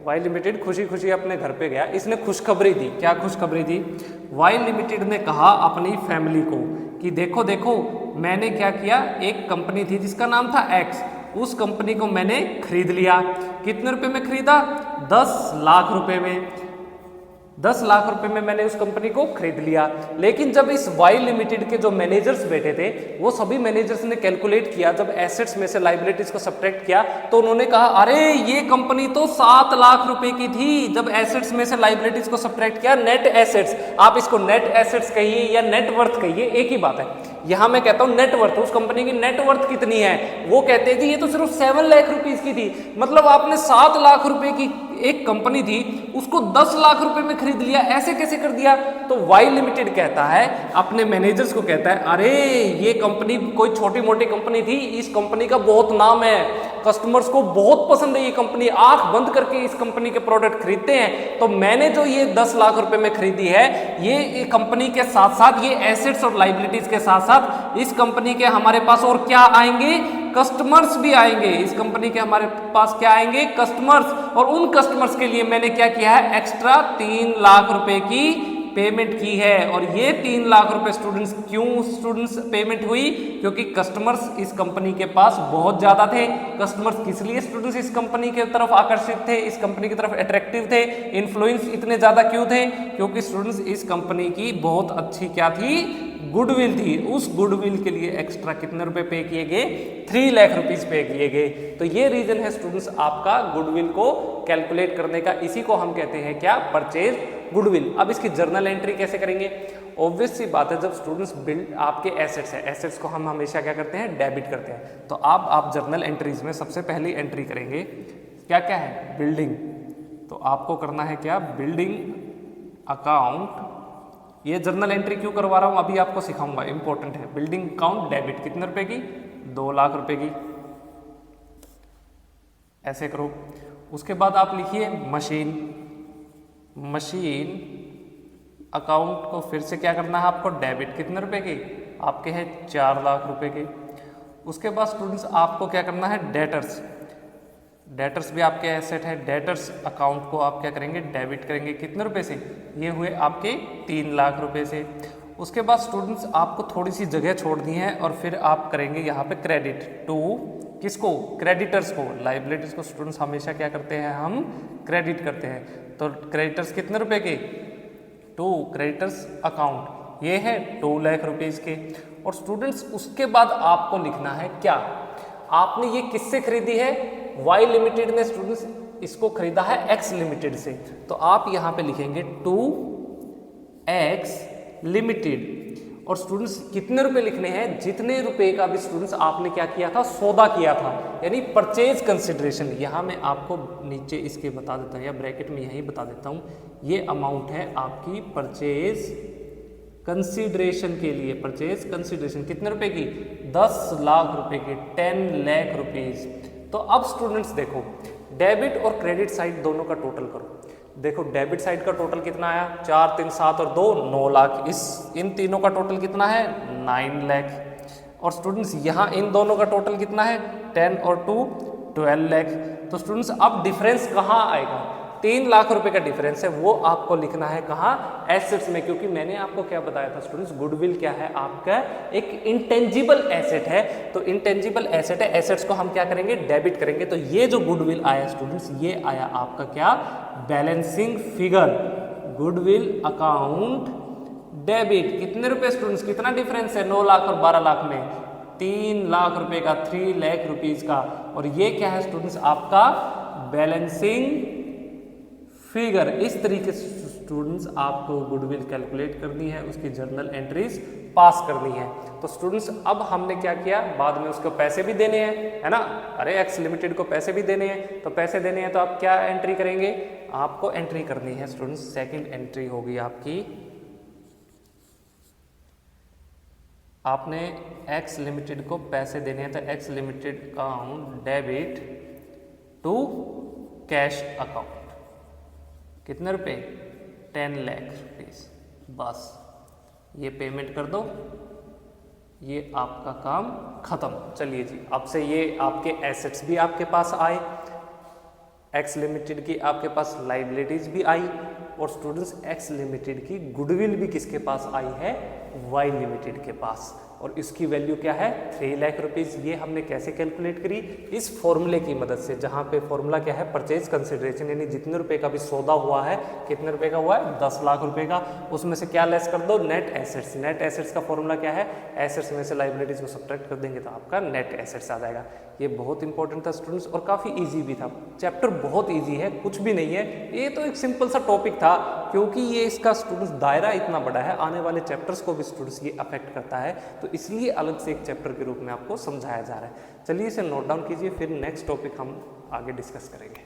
वाई लिमिटेड खुशी खुशी अपने घर पे गया, इसने खुशखबरी दी। क्या खुशखबरी दी, वाई लिमिटेड ने कहा अपनी फैमिली को कि देखो देखो मैंने क्या किया, एक कंपनी थी जिसका नाम था एक्स, उस कंपनी को मैंने खरीद लिया। कितने रुपए में खरीदा, 10 लाख रुपए में। 10 लाख रुपए में मैंने उस कंपनी को खरीद लिया। लेकिन जब इस वाई लिमिटेड के जो मैनेजर्स बैठे थे वो सभी मैनेजर्स ने कैलकुलेट किया, जब एसेट्स में से लाइबिलिटीज को सब्ट्रैक्ट किया तो उन्होंने कहा अरे ये कंपनी तो 7 लाख रुपए की थी। जब एसेट्स में से लाइबिलिटीज को सब्ट्रैक्ट किया, नेट एसेट्स, आप इसको नेट एसेट्स कहिए या नेट वर्थ कहिए, एक ही बात है। यहां मैं कहता हूं नेट वर्थ, उस कंपनी की नेट वर्थ कितनी है, वो कहते हैं जी ये तो सिर्फ 7 लाख रुपीज की थी। मतलब आपने 7 लाख रुपए की एक कंपनी थी उसको 10 लाख रुपए में खरीद लिया, ऐसे कैसे कर दिया। तो वाई लिमिटेड कहता है अपने मैनेजर्स को, कहता है अरे ये कंपनी कोई छोटी मोटी कंपनी थी, इस कंपनी का बहुत नाम है, कस्टमर्स को बहुत पसंद है ये कंपनी, आंख बंद करके इस कंपनी के प्रोडक्ट खरीदते हैं। तो मैंने जो ये 10 लाख रुपए में खरीदी है, ये कंपनी के साथ साथ ये एसेट्स और लाइबिलिटीज के साथ साथ इस कंपनी के हमारे पास और क्या आएंगे, कस्टमर्स भी आएंगे। इस कंपनी के हमारे पास क्या आएंगे, कस्टमर्स। और उन कस्टमर्स के लिए मैंने क्या किया है, एक्स्ट्रा 3 लाख रुपए की पेमेंट की है। और ये 3 लाख रुपए स्टूडेंट्स क्यों स्टूडेंट्स पेमेंट हुई, क्योंकि कस्टमर्स इस कंपनी के पास बहुत ज्यादा थे। कस्टमर्स किस लिए स्टूडेंट्स इस कंपनी की तरफ आकर्षित थे, इस कंपनी की तरफ अट्रैक्टिव थे, इन्फ्लुएंस इतने ज्यादा क्यों थे, क्योंकि स्टूडेंट्स इस कंपनी की बहुत अच्छी क्या थी, गुडविल थी। उस गुडविल के लिए एक्स्ट्रा कितने रुपए पे किए गए, 3 लाख रुपीज पे किए गए। तो ये रीजन है स्टूडेंट्स आपका गुडविल को कैलकुलेट करने का, इसी को हम कहते हैं क्या, परचेज गुडविल। अब इसकी जर्नल एंट्री कैसे करेंगे, ऑब्वियस सी बात है, जब स्टूडेंट्स बिल्ड आपके एसेट्स है, एसेट्स को हम हमेशा क्या करते हैं, डेबिट करते हैं। तो आप जर्नल एंट्रीज में सबसे पहली एंट्री करेंगे क्या क्या है, बिल्डिंग। तो आपको करना है क्या, बिल्डिंग अकाउंट। ये जर्नल एंट्री क्यों करवा रहा हूं अभी आपको सिखाऊंगा, इंपॉर्टेंट है। बिल्डिंग अकाउंट डेबिट कितने रुपए की, 2 लाख रुपए की, ऐसे करो। उसके बाद आप लिखिए मशीन, मशीन अकाउंट को फिर से क्या करना है आपको, डेबिट कितने रुपए की, आपके हैं 4 लाख रुपए के। उसके बाद स्टूडेंट्स आपको क्या करना है, डेटर्स, डेटर्स भी आपके एसेट है, डेटर्स अकाउंट को आप क्या करेंगे, डेबिट करेंगे कितने रुपए से, ये हुए आपके 3 लाख रुपए से। उसके बाद स्टूडेंट्स आपको थोड़ी सी जगह छोड़नी है और फिर आप करेंगे यहाँ पे क्रेडिट टू, किसको, क्रेडिटर्स को। लाइबिलिटीज को स्टूडेंट्स हमेशा क्या करते हैं, हम क्रेडिट करते हैं। तो क्रेडिटर्स कितने रुपए के, 2, क्रेडिटर्स अकाउंट ये है 2 लाख रुपीज के। और स्टूडेंट्स उसके बाद आपको लिखना है क्या, आपने ये किससे खरीदी है, वाई लिमिटेड ने स्टूडेंट्स इसको खरीदा है एक्स लिमिटेड से, तो आप यहाँ पे लिखेंगे टू एक्स लिमिटेड। और स्टूडेंट्स कितने रुपए लिखने हैं, जितने रुपए का भी स्टूडेंट्स आपने क्या किया था, सौदा किया था, यानी परचेज कंसिडरेशन। यहाँ मैं आपको नीचे इसके बता देता हूँ या ब्रैकेट में यहीं बता देता हूँ, ये अमाउंट है आपकी परचेज कंसिडरेशन के लिए। परचेज कंसिडरेशन कितने रुपए की, 10 लाख रुपए की, 10 लाख रुपीज। तो अब स्टूडेंट्स देखो, डेबिट और क्रेडिट साइड दोनों का टोटल करो। देखो डेबिट साइड का टोटल कितना आया, 4 3 7 और 2 9 लाख। इन तीनों का टोटल कितना है, 9 लाख। और स्टूडेंट्स यहाँ इन दोनों का टोटल कितना है, 10 और 2 12 लाख। तो स्टूडेंट्स अब डिफरेंस कहाँ आएगा, 3 लाख रुपए का डिफरेंस है, वो आपको लिखना है कहाँ, एसेट्स में। क्योंकि मैंने आपको क्या बताया था स्टूडेंट्स, गुडविल क्या है, आपका एक इंटेंजिबल एसेट है। तो इंटेंजिबल एसेट है, एसेट्स को हम क्या करेंगे, डेबिट करेंगे। तो ये जो गुडविल आया स्टूडेंट्स, ये आया आपका क्या, balancing figure, goodwill account debit. कितने रुपए स्टूडेंट्स, कितना डिफरेंस है 9 लाख और 12 लाख में, 3 लाख रुपए का, 3 लाख रुपीज का। और ये क्या है स्टूडेंट्स, आपका बैलेंसिंग फिगर। इस तरीके से स्टूडेंट्स आपको गुडविल कैलकुलेट करनी है, उसकी जर्नल एंट्रीज पास करनी है। तो स्टूडेंट्स अब हमने क्या किया, बाद में उसको पैसे भी देने हैं, है ना, अरे एक्स लिमिटेड को पैसे भी देने हैं। तो पैसे देने हैं तो आप क्या एंट्री करेंगे, आपको एंट्री करनी है स्टूडेंट्स, सेकंड एंट्री होगी आपकी, आपने एक्स लिमिटेड को पैसे देने हैं। तो X limited account debit to cash account, कितने रुपए, 10 लाख रुपीज। बस ये पेमेंट कर दो, ये आपका काम खत्म। चलिए जी, अब से ये आपके एसेट्स भी आपके पास आए, एक्स लिमिटेड की आपके पास लाइबिलिटीज भी आई, और स्टूडेंट्स एक्स लिमिटेड की गुडविल भी किसके पास आई है, वाई लिमिटेड के पास। और इसकी वैल्यू क्या है, 3 लाख रुपीज। ये हमने कैसे कैलकुलेट करी, इस फॉर्मूले की मदद से, जहां पे फॉर्मूला क्या है, परचेज कंसिडरेशन, यानी जितने रुपए का भी सौदा हुआ है, कितने रुपए का हुआ है, 10 लाख रुपए का, उसमें से क्या लेस कर दो, नेट एसेट्स। नेट एसेट्स का फॉर्मूला क्या है, एसेट्स में से लाइबिलिटीज को सब्ट्रैक्ट कर देंगे तो आपका नेट एसेट्स आ जाएगा। ये बहुत इंपॉर्टेंट था स्टूडेंट्स, और काफी ईजी भी था। चैप्टर बहुत ईजी है, कुछ भी नहीं है, ये तो एक सिंपल सा टॉपिक था। क्योंकि ये इसका स्टूडेंट्स दायरा इतना बड़ा है, आने वाले चैप्टर्स को भी स्टूडेंट्स ये अफेक्ट करता है, तो इसलिए अलग से एक चैप्टर के रूप में आपको समझाया जा रहा है। चलिए इसे नोट डाउन कीजिए, फिर नेक्स्ट टॉपिक हम आगे डिस्कस करेंगे।